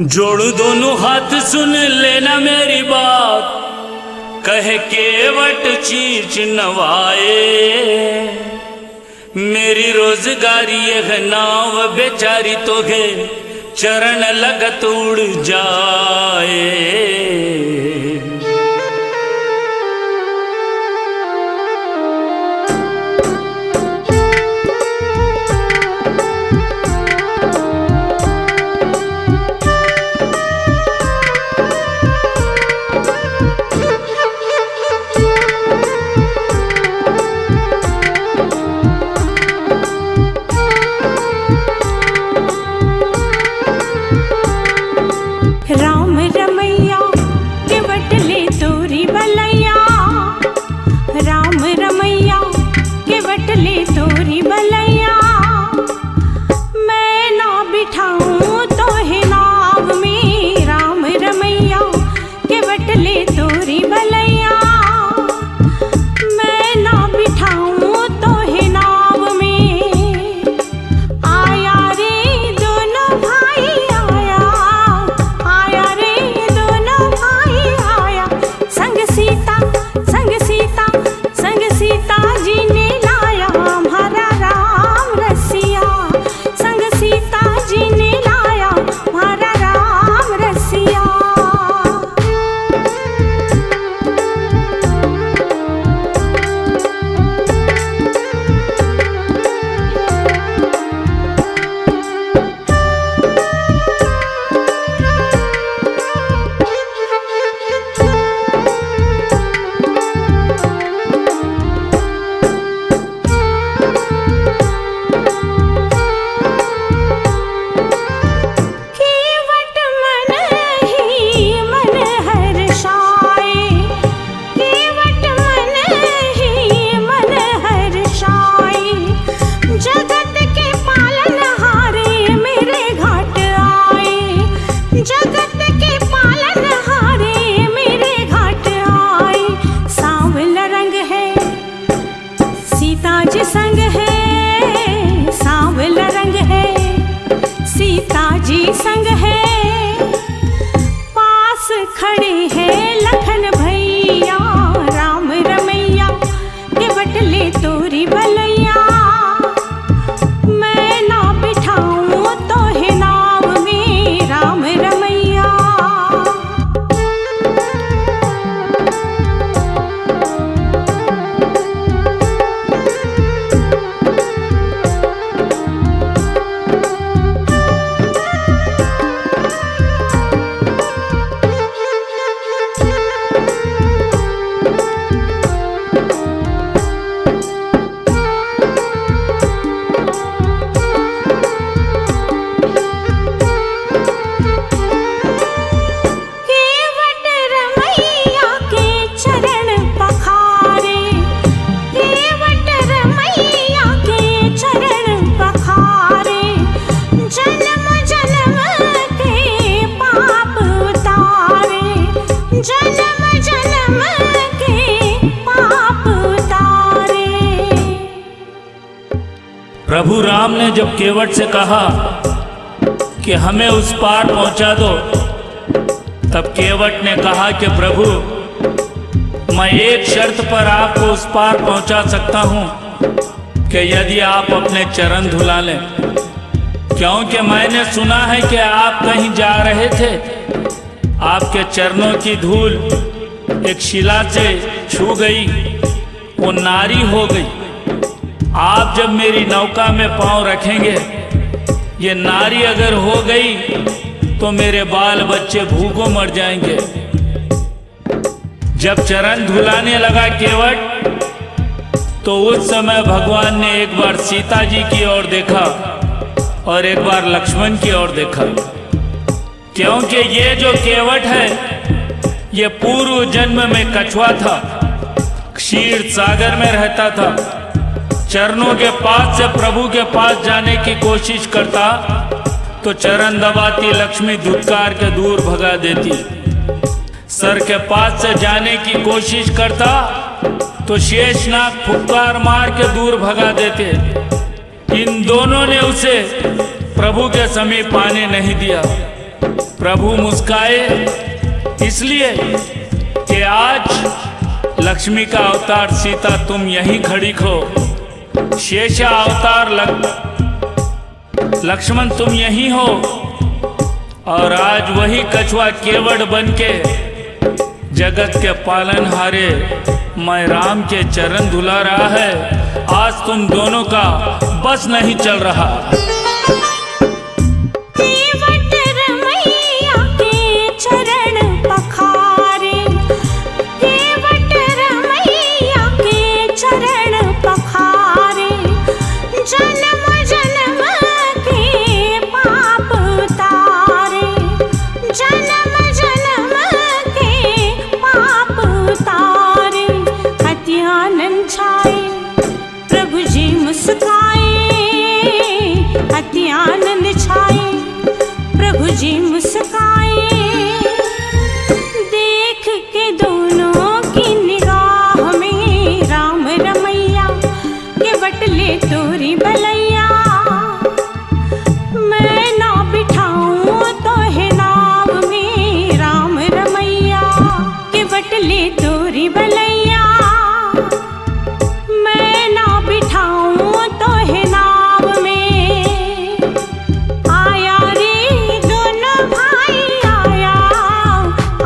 जोड़ू दोनों हाथ सुन लेना मेरी बात, कहे केवट चीच नवाए। मेरी रोजगारी है नाव बेचारी तो है चरण लगत उड़ जाए। राम रमैया केवट ले तोरी बलैया, राम रमैया केवट ले तोरी बलैया। मैं ना बिठाऊं तो है नाव में, राम रमैया केवट ले तोरी बलैया। मैं ना बिठाऊं तो है नाव में, आया रे दोनों भाई आया, आया रे दोनों भाई आया। संग सीता जी ने लाया हमारा राम रसिया। संग सीता जी ने लाया हमारा राम रसिया। केवट मन ही मन हर्षाए, केवट मन ही मन हर्षाए। जगत के पालनहारे मेरे घाट आए, जगत के पालनहारे मेरे घाट आए। सांवला रंग है सीता जी संग है, सांवला रंग है सीता जी संग है। पास खड़े हैं लखन भैया, राम रमैया केवट ले तोरी बलैया। मैं ना बिठाऊं तो है नाव में, राम रमैया। केवट रमैया के चरण पखारे, केवट रमैया के चरण पखारे। जन्म जन्म के पाप उतारे, जन्म जन्म के पाप उतारे। प्रभु राम ने जब केवट से कहा कि हमें उस पार पहुंचा दो, तब केवट ने कहा कि प्रभु मैं एक शर्त पर आपको उस पार पहुंचा सकता हूं कि यदि आप अपने चरण धुला लें, क्योंकि मैंने सुना है कि आप कहीं जा रहे थे, आपके चरणों की धूल एक शिला से छू गई, वो नारी हो गई। आप जब मेरी नौका में पांव रखेंगे, ये नारी अगर हो गई तो मेरे बाल बच्चे भूखों मर जाएंगे। जब चरण धुलाने लगा केवट, तो उस समय भगवान ने एक बार सीता जी की ओर देखा और एक बार लक्ष्मण की ओर देखा, क्योंकि ये जो केवट है ये पूर्व जन्म में कछुआ था, क्षीर सागर में रहता था। चरणों के पास से प्रभु के पास जाने की कोशिश करता तो चरण दबाती लक्ष्मी धुतकार के दूर भगा देती। सर के पास से जाने की कोशिश करता तो शेषनाग फुफकार मार के दूर भगा देते। इन दोनों ने उसे प्रभु के समीप आने नहीं दिया। प्रभु मुस्काए, इसलिए कि आज लक्ष्मी का अवतार सीता तुम यहीं खड़ी हो, शेषा अवतार लक्ष्मण तुम यहीं हो, और आज वही कछुआ केवट बन के जगत के पालनहारे मैं राम के चरण धुला रहा है। आज तुम दोनों का बस नहीं चल रहा। केवट रमैया के चरण पखारे, केवट रमैया के चरण पखारे, जन्म जन्म के पाप उतारे, जन्म जन्म के पाप उतारे। अति आनंद छाए प्रभु जी मुस्काए, अति आनंद छाए प्रभु जी मुस्काए। देख के दोनों की निगाह में राम रमैया केवट ले तोरी बलैया। मैं ना बिठाऊं तो है नाव में राम रमैया केवट ले तोरी बलैया। मैं ना बिठाऊं तो है नाव में। आया रे दोनों भाई आया,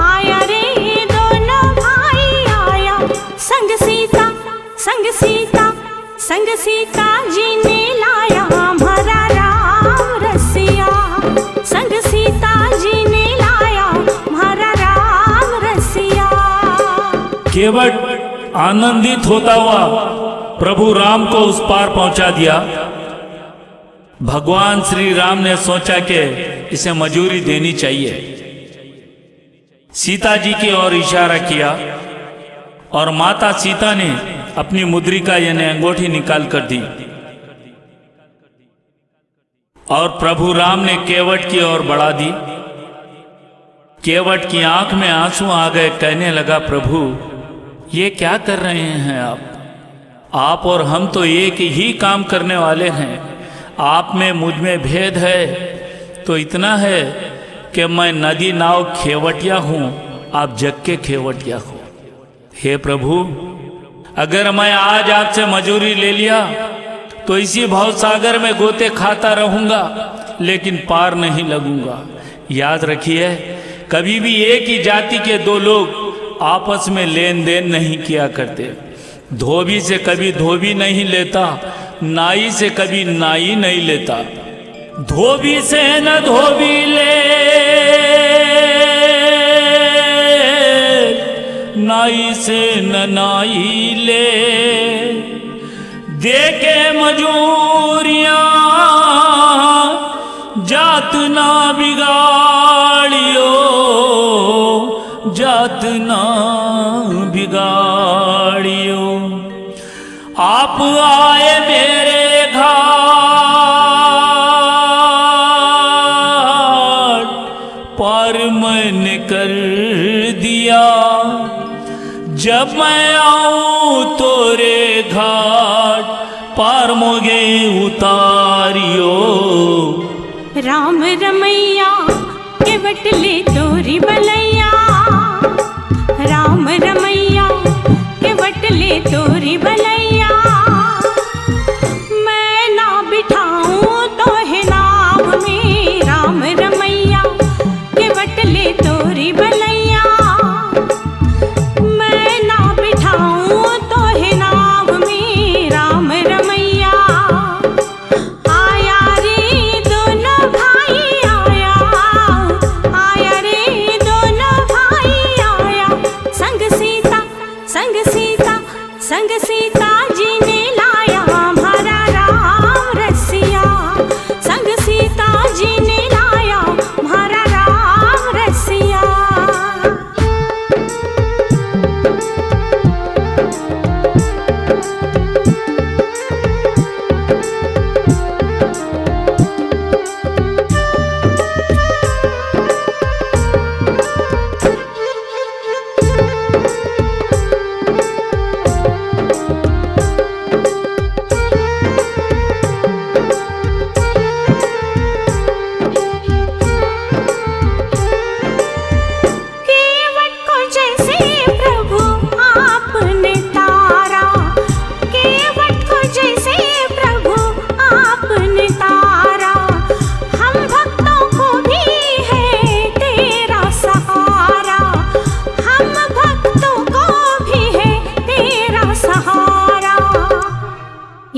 आया रे दोनों भाई आया। संग सीता संग सीता संग सीता जी ने लाया हमारा राम रसिया। संग सीता जी ने लाया हमारा राम रसिया। केवट आनंदित होता हुआ प्रभु राम को उस पार पहुंचा दिया। भगवान श्री राम ने सोचा कि इसे मजूरी देनी चाहिए। सीता जी की ओर इशारा किया और माता सीता ने अपनी मुद्रिका यानी अंगूठी निकाल कर दी, और प्रभु राम ने केवट की ओर बढ़ा दी। केवट की आंख में आंसू आ गए, कहने लगा, प्रभु ये क्या कर रहे हैं आप और हम तो एक ही काम करने वाले हैं। आप में मुझ में भेद है तो इतना है कि मैं नदी नाव खेवटिया हूँ, आप जग के खेवटिया हो। हे प्रभु, अगर मैं आज आपसे मजूरी ले लिया तो इसी भवसागर में गोते खाता रहूँगा, लेकिन पार नहीं लगूंगा। याद रखिए, कभी भी एक ही जाति के दो लोग आपस में लेन देन नहीं किया करते। धोबी से कभी धोबी नहीं लेता, नाई से कभी नाई नहीं लेता। धोबी से न धोबी ले, नाई से न नाई ले। देके मजूरियां जात ना बिगाड़ियो, जात ना बिगाड़ियो। आप आए मेरे घाट पार मैंने कर दिया, जब मैं आऊं तोरे घाट पार मोगे उतारियो। राम रमैया केवट ले तोरी बलैया, राम रमैया केवट ले तोरी बलैया। मैं ना बिठाऊं तो है नाव में राम रमैया केवट ले तोरी बलैया। मैं ना बिठाऊं तो है नाव में राम रमैया। आया रे दोनों भाई आया, आया रे दोनों भाई आया। संग सीता संग सीता संग सीता जी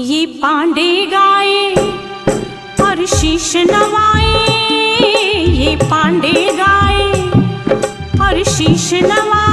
ये पांडे गाए और शीश नवाए, ये पांडे गाए और शीश नवाए।